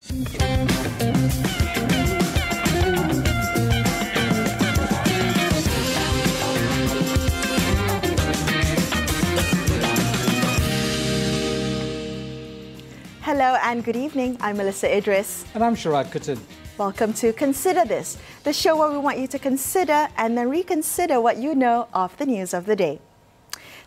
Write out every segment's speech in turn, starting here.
Hello and good evening. I'm Melissa Idris. And I'm Sharad Kuttan. Welcome to Consider This, the show where we want you to consider and then reconsider what you know of the news of the day.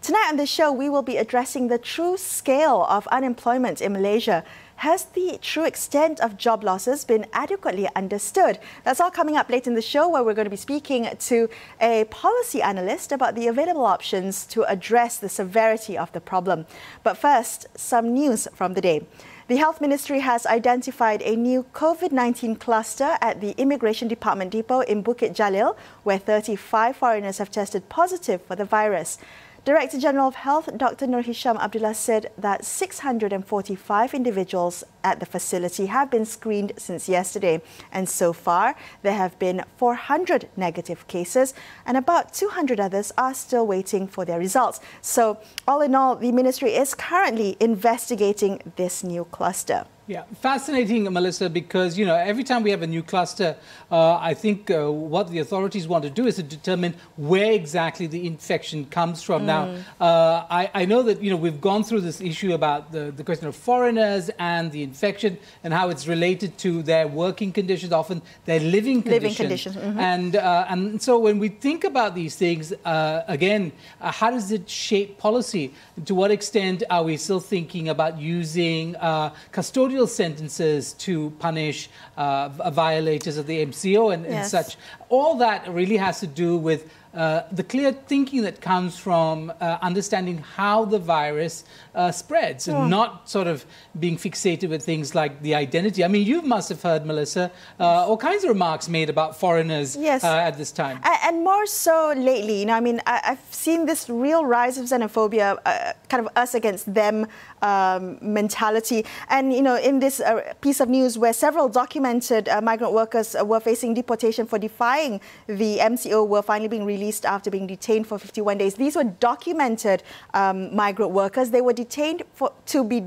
Tonight on the show, we will be addressing the true scale of unemployment in Malaysia. Has the true extent of job losses been adequately understood? That's all coming up late in the show, where we're going to be speaking to a policy analyst about the available options to address the severity of the problem. But first, some news from the day. The Health Ministry has identified a new COVID-19 cluster at the Immigration Department depot in Bukit Jalil, where 35 foreigners have tested positive for the virus. Director General of Health, Dr. Nur Hisham Abdullah, said that 645 individuals at the facility have been screened since yesterday. And so far, there have been 400 negative cases and about 200 others are still waiting for their results. So, all in all, the ministry is currently investigating this new cluster. Yeah, fascinating, Melissa, because, you know, every time we have a new cluster, I think what the authorities want to do is to determine where exactly the infection comes from. Now, I know that, you know, we've gone through this issue about the question of foreigners and the infection and how it's related to their working conditions, often their living conditions. And so when we think about these things, again, how does it shape policy? To what extent are we still thinking about using custodial sentences to punish violators of the MCO and such? All that really has to do with the clear thinking that comes from understanding how the virus spreads and not sort of being fixated with things like the identity. I mean, you must have heard, Melissa, all kinds of remarks made about foreigners at this time. And more so lately, you know, I mean, I've seen this real rise of xenophobia, kind of us against them mentality. And, you know, in this piece of news where several documented migrant workers were facing deportation for defying the MCO were finally being released after being detained for 51 days. These were documented migrant workers. They were detained to be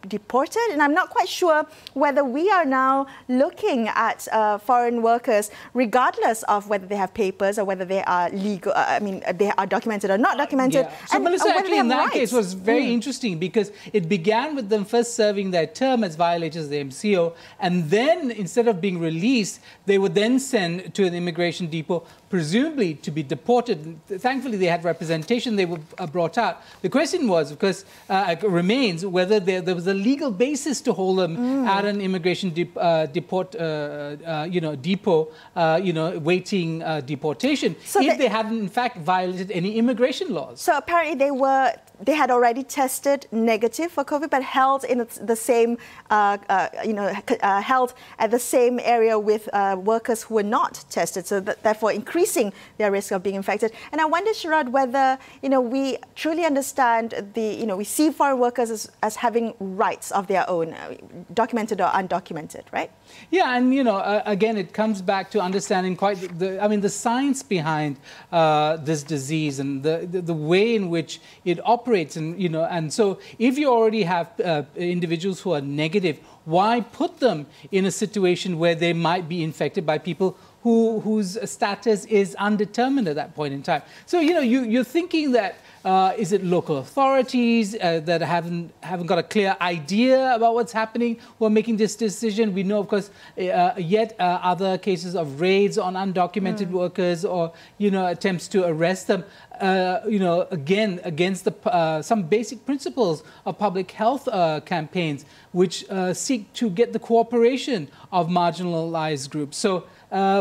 deported, and I'm not quite sure whether we are now looking at foreign workers, regardless of whether they have papers or whether they are legal. I mean, they are documented or not documented. So, and Melissa, actually, in that case, was very interesting because it began with them first serving their term as violators of the MCO, and then instead of being released, they were then sent to an immigration depot, presumably to be deported. Thankfully, they had representation. They were brought out. The question was, of course, remains whether there was a legal basis to hold them at an immigration depot, waiting deportation, so if they hadn't, in fact, violated any immigration laws. So apparently they had already tested negative for COVID, but held in the same, held at the same area with workers who were not tested, so therefore increasing their risk of being infected. And I wonder, Sharad, whether, you know, we truly understand we see foreign workers as having rights of their own, documented or undocumented, right? Yeah, and, you know, again, it comes back to understanding quite the science behind this disease and the way in which it operates. And, you know, and so if you already have individuals who are negative, why put them in a situation where they might be infected by people whose status is undetermined at that point in time? So, you know, you're thinking that is it local authorities that haven't got a clear idea about what's happening who are making this decision? We know, of course, yet other cases of raids on undocumented workers or, you know, attempts to arrest them, you know, again, against some basic principles of public health campaigns, which seek to get the cooperation of marginalized groups. So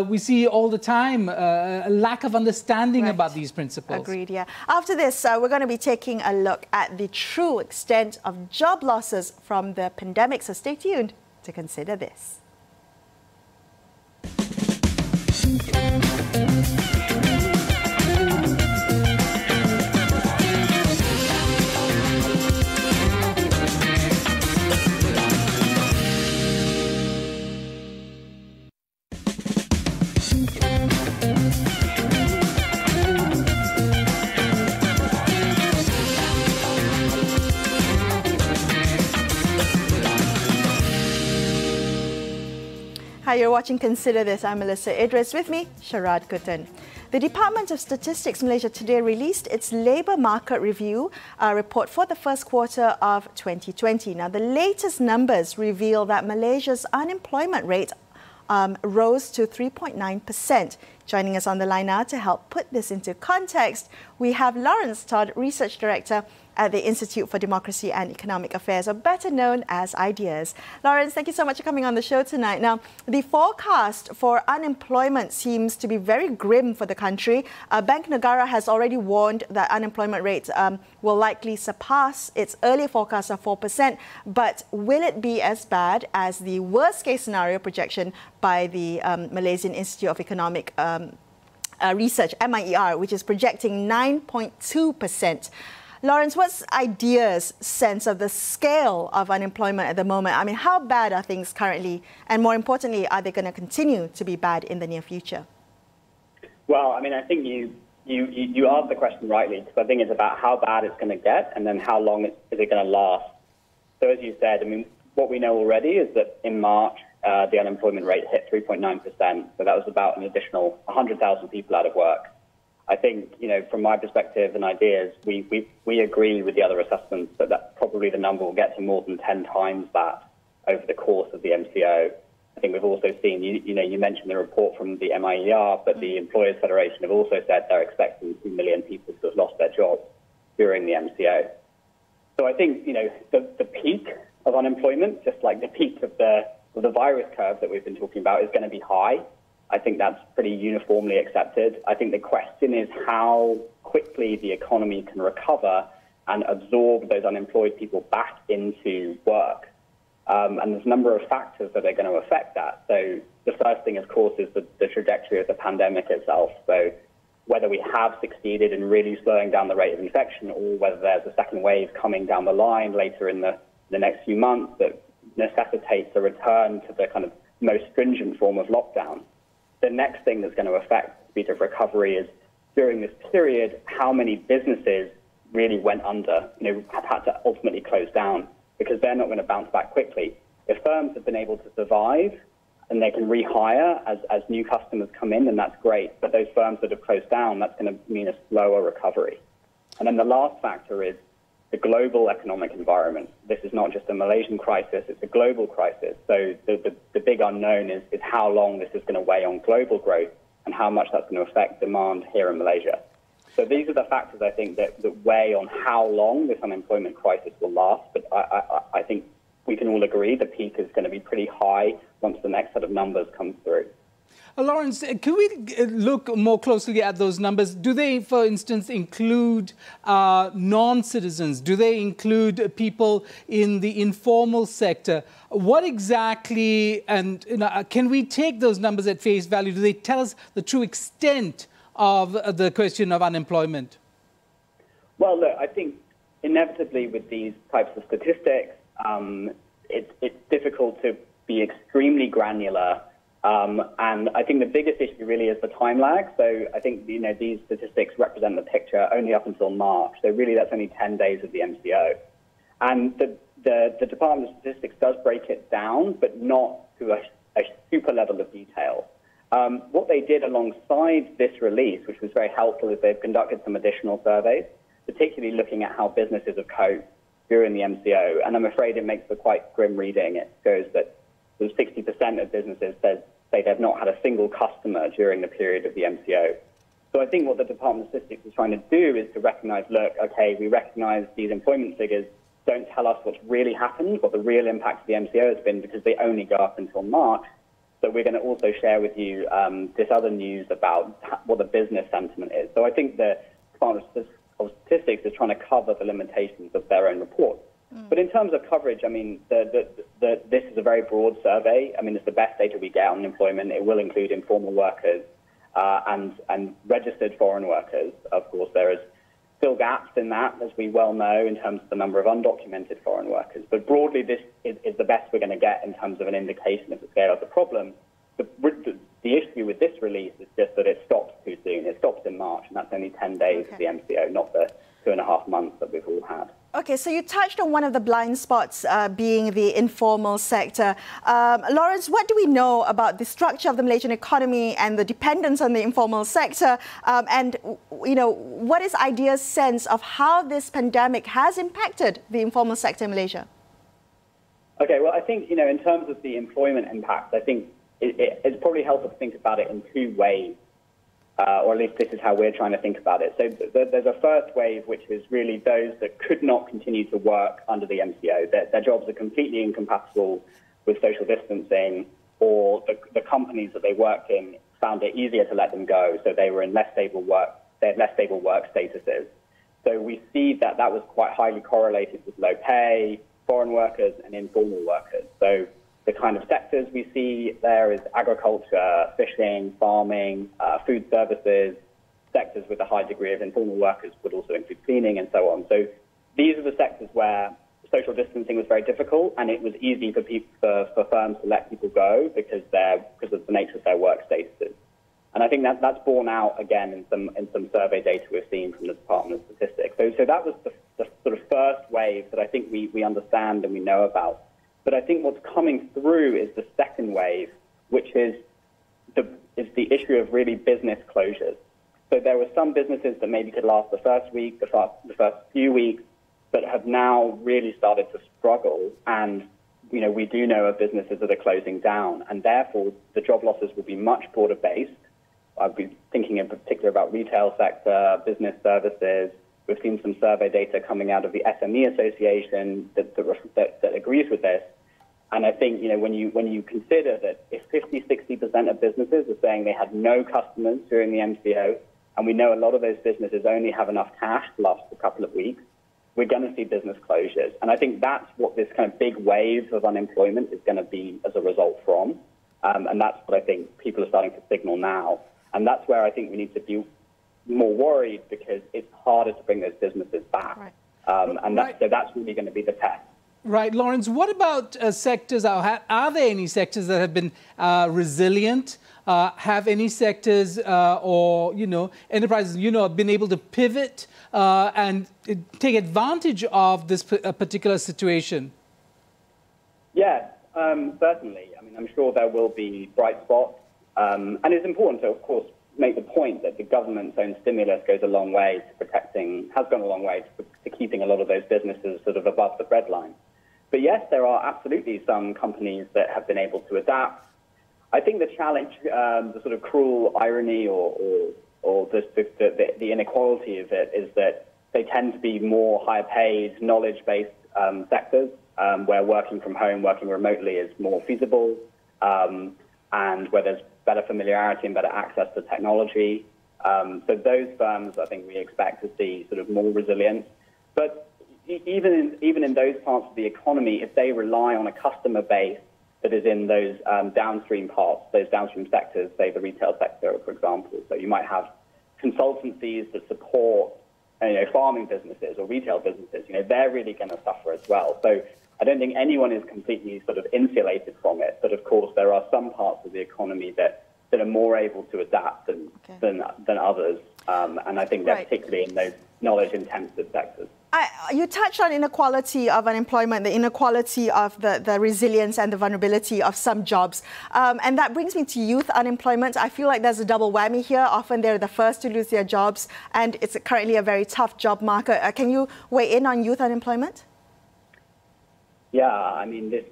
we see all the time a lack of understanding about these principles. Agreed, yeah. After this, we're going to be taking a look at the true extent of job losses from the pandemic. So stay tuned to consider this. Hi, you're watching Consider This. I'm Melissa Idris. With me, Sharad Kutan. The Department of Statistics Malaysia today released its labour market review report for the first quarter of 2020. Now, the latest numbers reveal that Malaysia's unemployment rate rose to 3.9%. Joining us on the line now to help put this into context, we have Laurence Todd, Research Director at the Institute for Democracy and Economic Affairs, or better known as IDEAS. Laurence, thank you so much for coming on the show tonight. Now, the forecast for unemployment seems to be very grim for the country. Bank Negara has already warned that unemployment rates will likely surpass its earlier forecast of 4%, but will it be as bad as the worst-case scenario projection by the Malaysian Institute of Economic Research, MIER, which is projecting 9.2%? Laurence, what's IDEA's sense of the scale of unemployment at the moment? I mean, how bad are things currently? And more importantly, are they going to continue to be bad in the near future? Well, I mean, I think you asked the question rightly, because I think it's about how bad it's going to get and then how long is it going to last. So as you said, I mean, what we know already is that in March, the unemployment rate hit 3.9%. So that was about an additional 100,000 people out of work. I think, you know, from my perspective and IDEAS, we agree with the other assessments that probably the number will get to more than 10 times that over the course of the MCO. I think we've also seen, you mentioned the report from the MIER, but the Employers Federation have also said they're expecting 2 million people to have lost their jobs during the MCO. So I think, you know, the peak of unemployment, just like the peak of the virus curve that we've been talking about, is going to be high. I think that's pretty uniformly accepted. I think the question is how quickly the economy can recover and absorb those unemployed people back into work. And there's a number of factors that are going to affect that. So the first thing, of course, is the trajectory of the pandemic itself. So whether we have succeeded in really slowing down the rate of infection, or whether there's a second wave coming down the line later in the next few months that necessitates a return to the kind of most stringent form of lockdown. The next thing that's going to affect the speed of recovery is, during this period, how many businesses really went under, have had to ultimately close down, because they're not going to bounce back quickly. If firms have been able to survive and they can rehire as new customers come in, then that's great. But those firms that have closed down, that's going to mean a slower recovery. And then the last factor is the global economic environment. This is not just a Malaysian crisis, it's a global crisis. So the big unknown is how long this is going to weigh on global growth and how much that's going to affect demand here in Malaysia. So these are the factors, I think, that weigh on how long this unemployment crisis will last. But I think we can all agree the peak is going to be pretty high once the next set of numbers come through. Laurence, can we look more closely at those numbers? Do they, for instance, include non-citizens? Do they include people in the informal sector? What exactly, and can we take those numbers at face value? Do they tell us the true extent of the question of unemployment? Well, look, I think inevitably with these types of statistics, it's difficult to be extremely granular. And I think the biggest issue really is the time lag. So I think, these statistics represent the picture only up until March. So really that's only 10 days of the MCO. And the Department of Statistics does break it down, but not to a super level of detail. What they did alongside this release, which was very helpful, is they've conducted some additional surveys, particularly looking at how businesses have coped during the MCO. And I'm afraid it makes for quite grim reading. It goes that 60% of businesses say they've not had a single customer during the period of the MCO. So I think what the Department of Statistics is trying to do is to recognize, look, okay, we recognize these employment figures don't tell us what's really happened, what the real impact of the MCO has been, because they only go up until March. So we're going to also share with you this other news about what the business sentiment is. So I think the Department of Statistics is trying to cover the limitations of their own report. But in terms of coverage, I mean, this is a very broad survey. I mean, it's the best data we get on employment. It will include informal workers and registered foreign workers. Of course, there is still gaps in that, as we well know, in terms of the number of undocumented foreign workers. But broadly, this is the best we're going to get in terms of an indication of the scale of the problem. The issue with this release is just that it stops too soon. It stops in March, and that's only 10 days of the MCO, not the 2.5 months that we've all had. Okay, so you touched on one of the blind spots being the informal sector. Laurence, what do we know about the structure of the Malaysian economy and the dependence on the informal sector? And, you know, what is IDEA's sense of how this pandemic has impacted the informal sector in Malaysia? Okay, well, I think, you know, in terms of the employment impact, I think it's probably helpful to think about it in two ways. Or at least this is how we're trying to think about it. So there's a first wave, which is really those that could not continue to work under the MCO. Their jobs are completely incompatible with social distancing, or the companies that they worked in found it easier to let them go, so they were in less stable work. They had less stable work statuses. So we see that was quite highly correlated with low pay, foreign workers, and informal workers. So the kind of sectors we see there is agriculture, fishing, farming, food services, sectors with a high degree of informal workers would also include cleaning and so on. So these are the sectors where social distancing was very difficult, and it was easy for firms to let people go because of the nature of their work statuses. And I think that's borne out again in some survey data we've seen from the Department of Statistics. So that was the sort of first wave that I think we understand and we know about. But I think what's coming through is the second wave, which is the issue of really business closures. So there were some businesses that maybe could last the first week, the first few weeks, but have now really started to struggle. And, you know, we do know of businesses that are closing down, and therefore the job losses will be much broader based. I've been thinking in particular about retail sector, business services. We've seen some survey data coming out of the SME Association that agrees with this. And I think, you know, when you consider that if 50–60% of businesses are saying they had no customers during the MCO, and we know a lot of those businesses only have enough cash to last a couple of weeks, we're going to see business closures. And I think that's what this kind of big wave of unemployment is going to be as a result from. And that's what I think people are starting to signal now. And that's where I think we need to be more worried, because it's harder to bring those businesses back. Right. So that's really going to be the test. Right. Laurence, what about sectors? Are there any sectors that have been resilient? Have any sectors or, you know, enterprises, you know, been able to pivot and take advantage of this particular situation? Yes, certainly. I mean, I'm sure there will be bright spots. And it's important to, of course, make the point that the government's own stimulus has gone a long way to keeping a lot of those businesses sort of above the breadline. But yes, there are absolutely some companies that have been able to adapt. I think the challenge, the sort of cruel irony or the inequality of it is that they tend to be more higher paid, knowledge-based sectors where working from home, working remotely is more feasible, and where there's better familiarity and better access to technology. So those firms, I think we expect to see sort of more resilience. But even in those parts of the economy, if they rely on a customer base that is in those downstream parts, those downstream sectors, say the retail sector, for example. So you might have consultancies that support, you know, farming businesses or retail businesses. You know, they're really going to suffer as well. So I don't think anyone is completely sort of insulated from it. But of course, there are some parts of the economy that are more able to adapt than others. And I think they're particularly in those knowledge-intensive sectors. You touched on inequality of unemployment, the inequality of the resilience and the vulnerability of some jobs. And that brings me to youth unemployment. I feel like there's a double whammy here. Often they're the first to lose their jobs, and it's currently a very tough job market. Can you weigh in on youth unemployment? Yeah, I mean, this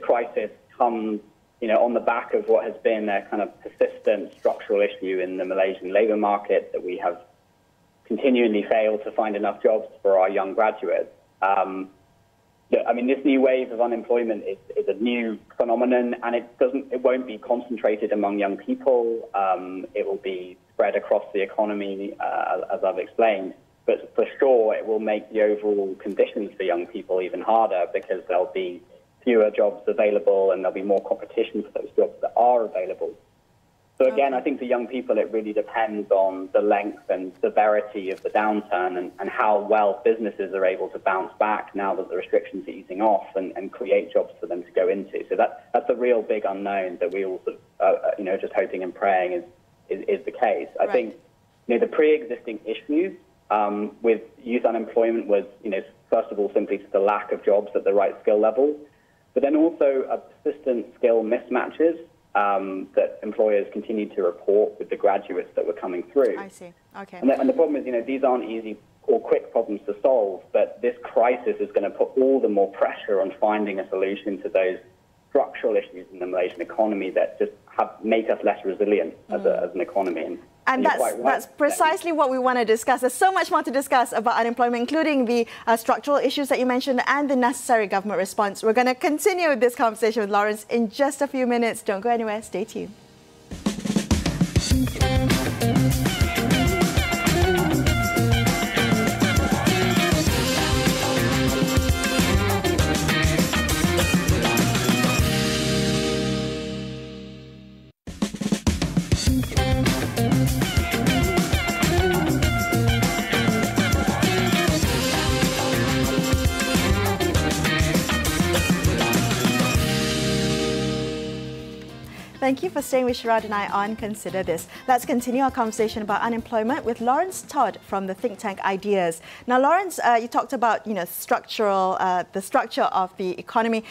crisis comes, you know, on the back of what has been a kind of persistent structural issue in the Malaysian labour market, that we have continually failed to find enough jobs for our young graduates. I mean, this new wave of unemployment is a new phenomenon, and it won't be concentrated among young people. It will be spread across the economy, as I've explained. But for sure, it will make the overall conditions for young people even harder, because there'll be fewer jobs available and there'll be more competition for those jobs that are available. So again, I think for young people, it really depends on the length and severity of the downturn and how well businesses are able to bounce back now that the restrictions are easing off and create jobs for them to go into. So that's a real big unknown that we all sort of, just hoping and praying is the case. I think, the pre-existing issues with youth unemployment was, first of all, simply to the lack of jobs at the right skill level, but then also a persistent skill mismatches that employers continue to report with the graduates that were coming through. I see. Okay. And the problem is, these aren't easy or quick problems to solve, but this crisis is going to put all the more pressure on finding a solution to those structural issues in the Malaysian economy that just make us less resilient as an economy. And that's precisely what we want to discuss. There's so much more to discuss about unemployment, including the structural issues that you mentioned and the necessary government response. We're going to continue this conversation with Laurence in just a few minutes. Don't go anywhere. Stay tuned. Thank you for staying with Sharad and I on Consider This. Let's continue our conversation about unemployment with Laurence Todd from the think tank Ideas. Now, Laurence, you talked about the structure of the economy.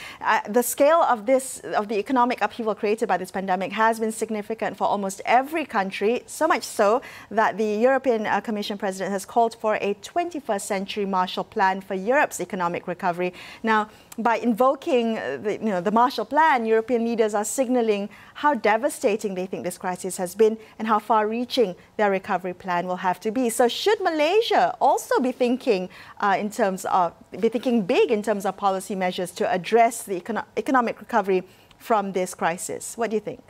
The scale of the economic upheaval created by this pandemic has been significant for almost every country. So much so that the European Commission President has called for a 21st century Marshall Plan for Europe's economic recovery. Now, by invoking the Marshall Plan, European leaders are signalling how devastating they think this crisis has been and how far-reaching their recovery plan will have to be. So, should Malaysia also be thinking big in terms of policy measures to address the economic recovery from this crisis? What do you think?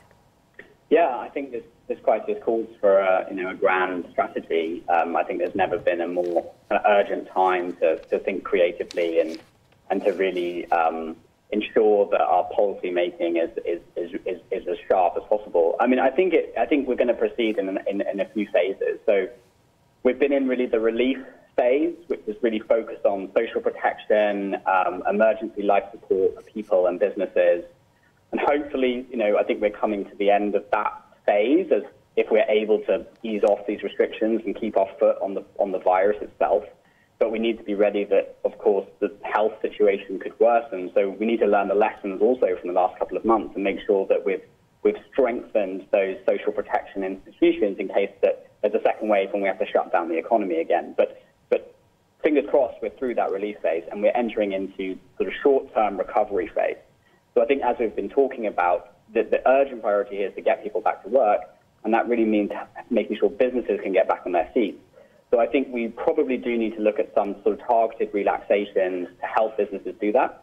Yeah, I think this crisis calls for a grand strategy. I think there's never been a more urgent time to think creatively and to really ensure that our policy making is as sharp as possible. I mean, I think we're going to proceed in a few phases. So we've been in really the relief phase, which is really focused on social protection, emergency life support for people and businesses, and hopefully, I think we're coming to the end of that phase as if we're able to ease off these restrictions and keep our foot on the virus itself. But we need to be ready that, of course, the health situation could worsen. So we need to learn the lessons also from the last couple of months and make sure that we've strengthened those social protection institutions in case that there's a second wave and we have to shut down the economy again. But fingers crossed, we're through that relief phase and we're entering into sort of short-term recovery phase. So I think, as we've been talking about, the urgent priority here is to get people back to work, and that really means making sure businesses can get back on their feet. So I think we probably do need to look at some sort of targeted relaxations to help businesses do that.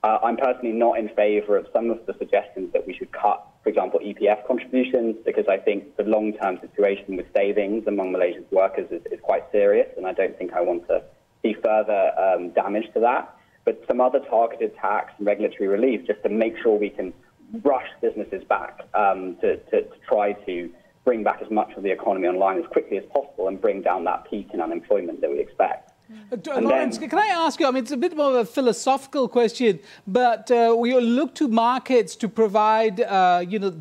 I'm personally not in favour of some of the suggestions that we should cut, for example, EPF contributions, because I think the long-term situation with savings among Malaysia's workers is quite serious, and I don't think I want to see further damage to that. But some other targeted tax and regulatory relief just to make sure we can rush businesses back to try to bring back as much of the economy online as quickly as possible and bring down that peak in unemployment that we expect. Laurence, can I ask you, I mean, it's a bit more of a philosophical question, but we look to markets to provide,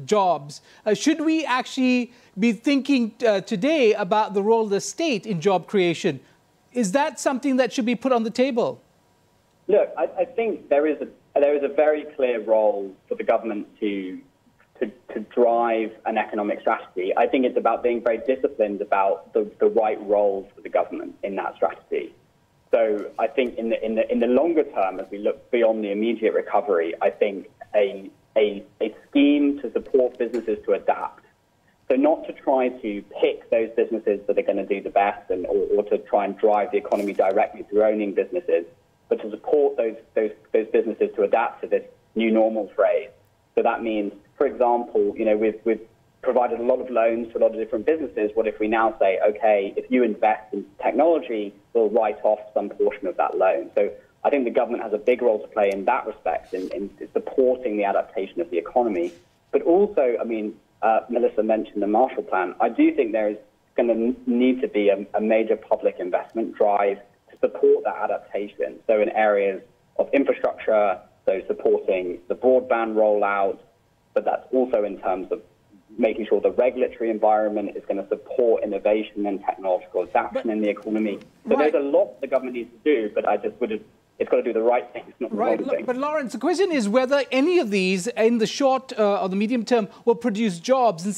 jobs. Should we actually be thinking today about the role of the state in job creation? Is that something that should be put on the table? Look, I think there is a very clear role for the government to drive an economic strategy. I think it's about being very disciplined about the right roles for the government in that strategy. So I think in the longer term, as we look beyond the immediate recovery, I think a scheme to support businesses to adapt. So not to try to pick those businesses that are going to do the best or to try and drive the economy directly through owning businesses, but to support those businesses to adapt to this new normal phrase. So that means, for example, we've provided a lot of loans to a lot of different businesses. What if we now say, okay, if you invest in technology, we'll write off some portion of that loan? So I think the government has a big role to play in that respect, in supporting the adaptation of the economy. But also, I mean, Melissa mentioned the Marshall Plan. I do think there is going to need to be a major public investment drive to support that adaptation. So in areas of infrastructure, so supporting the broadband rollout, but that's also in terms of making sure the regulatory environment is going to support innovation and technological adaptation in the economy. So there's a lot the government needs to do, but it's got to do the right things, not the wrong things. But Laurence, the question is whether any of these in the short or the medium term will produce jobs. And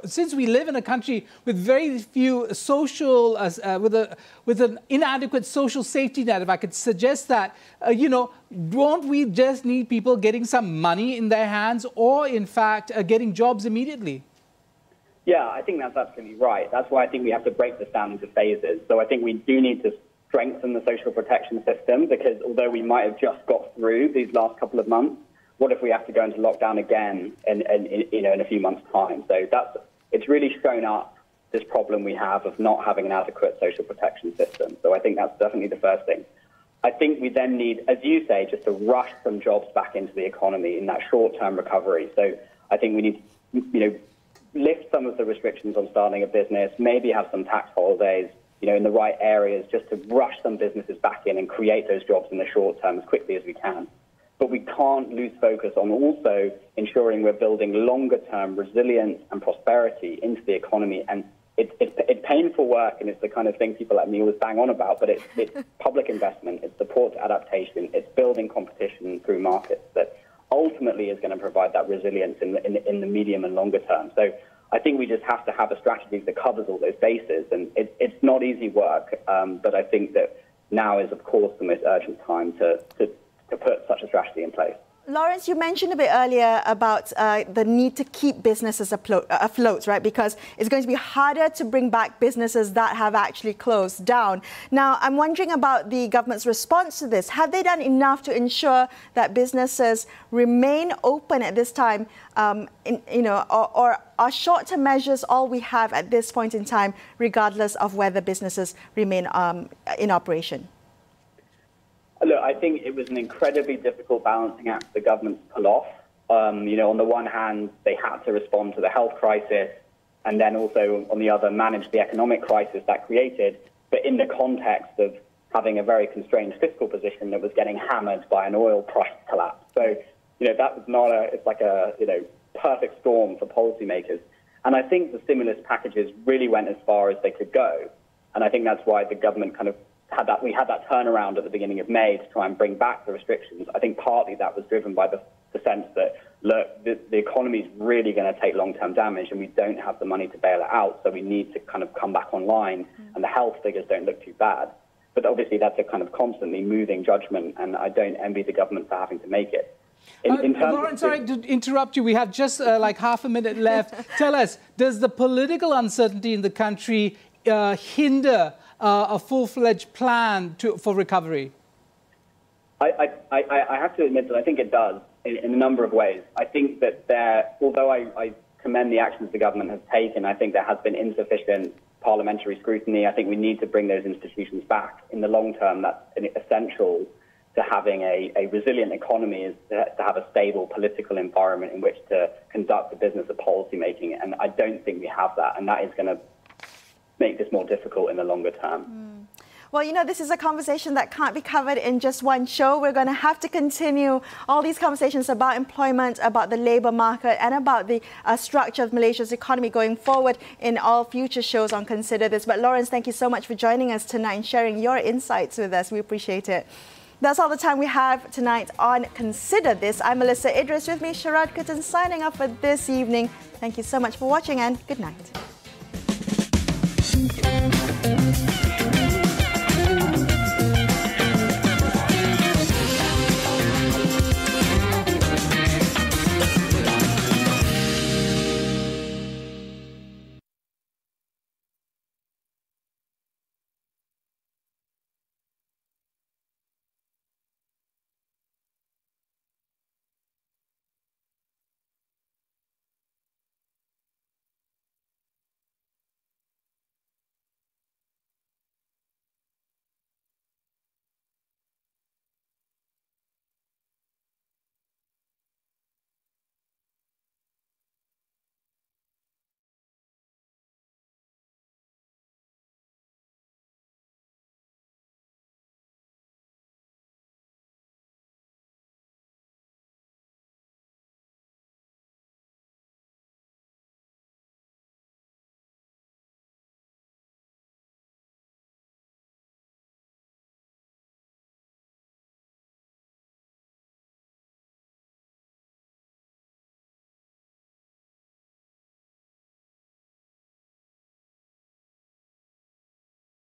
since we live in a country with very few social, with an inadequate social safety net, if I could suggest that, won't we just need people getting some money in their hands or, in fact, getting jobs immediately? Yeah, I think that's absolutely right. That's why I think we have to break this down into phases. So I think we do need to strengthen the social protection system, because although we might have just got through these last couple of months, what if we have to go into lockdown again in a few months' time? So it's really shown up this problem we have of not having an adequate social protection system. So I think that's definitely the first thing. I think we then need, as you say, just to rush some jobs back into the economy in that short-term recovery. So I think we need to, lift some of the restrictions on starting a business, maybe have some tax holidays, in the right areas, just to rush some businesses back in and create those jobs in the short term as quickly as we can. But we can't lose focus on also ensuring we're building longer-term resilience and prosperity into the economy. And it's painful work, and it's the kind of thing people like me always bang on about, but it's public investment, it's support to adaptation, it's building competition through markets that ultimately is going to provide that resilience in the medium and longer term. So I think we just have to have a strategy that covers all those bases, and it's not easy work, but I think that now is, of course, the most urgent time to put such a strategy in place. Laurence, you mentioned a bit earlier about the need to keep businesses afloat, right? Because it's going to be harder to bring back businesses that have actually closed down. Now, I'm wondering about the government's response to this. Have they done enough to ensure that businesses remain open at this time, or are short-term measures all we have at this point in time, regardless of whether businesses remain in operation? Look, I think it was an incredibly difficult balancing act for the government to pull off. On the one hand, they had to respond to the health crisis, and then also, on the other, manage the economic crisis that created, but in the context of having a very constrained fiscal position that was getting hammered by an oil price collapse. So, that was not it's like a, perfect storm for policymakers. And I think the stimulus packages really went as far as they could go. And I think that's why the government kind of we had that turnaround at the beginning of May to try and bring back the restrictions. I think partly that was driven by the sense that, look, the economy is really going to take long-term damage and we don't have the money to bail it out, so we need to kind of come back online, and the health figures don't look too bad. But obviously that's a kind of constantly moving judgment, and I don't envy the government for having to make it. Laurence, sorry to interrupt you. We have just like half a minute left. Tell us, does the political uncertainty in the country hinder a full-fledged plan for recovery? I have to admit that I think it does in a number of ways. I think that although I commend the actions the government has taken, I think there has been insufficient parliamentary scrutiny. I think we need to bring those institutions back. In the long term, that's essential to having a resilient economy, is to have a stable political environment in which to conduct the business of policy making. And I don't think we have that, and that is going to make this more difficult in the longer term. Well, this is a conversation that can't be covered in just one show. We're going to have to continue all these conversations about employment, about the labour market, and about the structure of Malaysia's economy going forward in all future shows on Consider This. But Laurence, thank you so much for joining us tonight and sharing your insights with us. We appreciate it. That's all the time we have tonight on Consider This. I'm Melissa Idris, with me Sharad Kutan, signing off for this evening. Thank you so much for watching, and good night.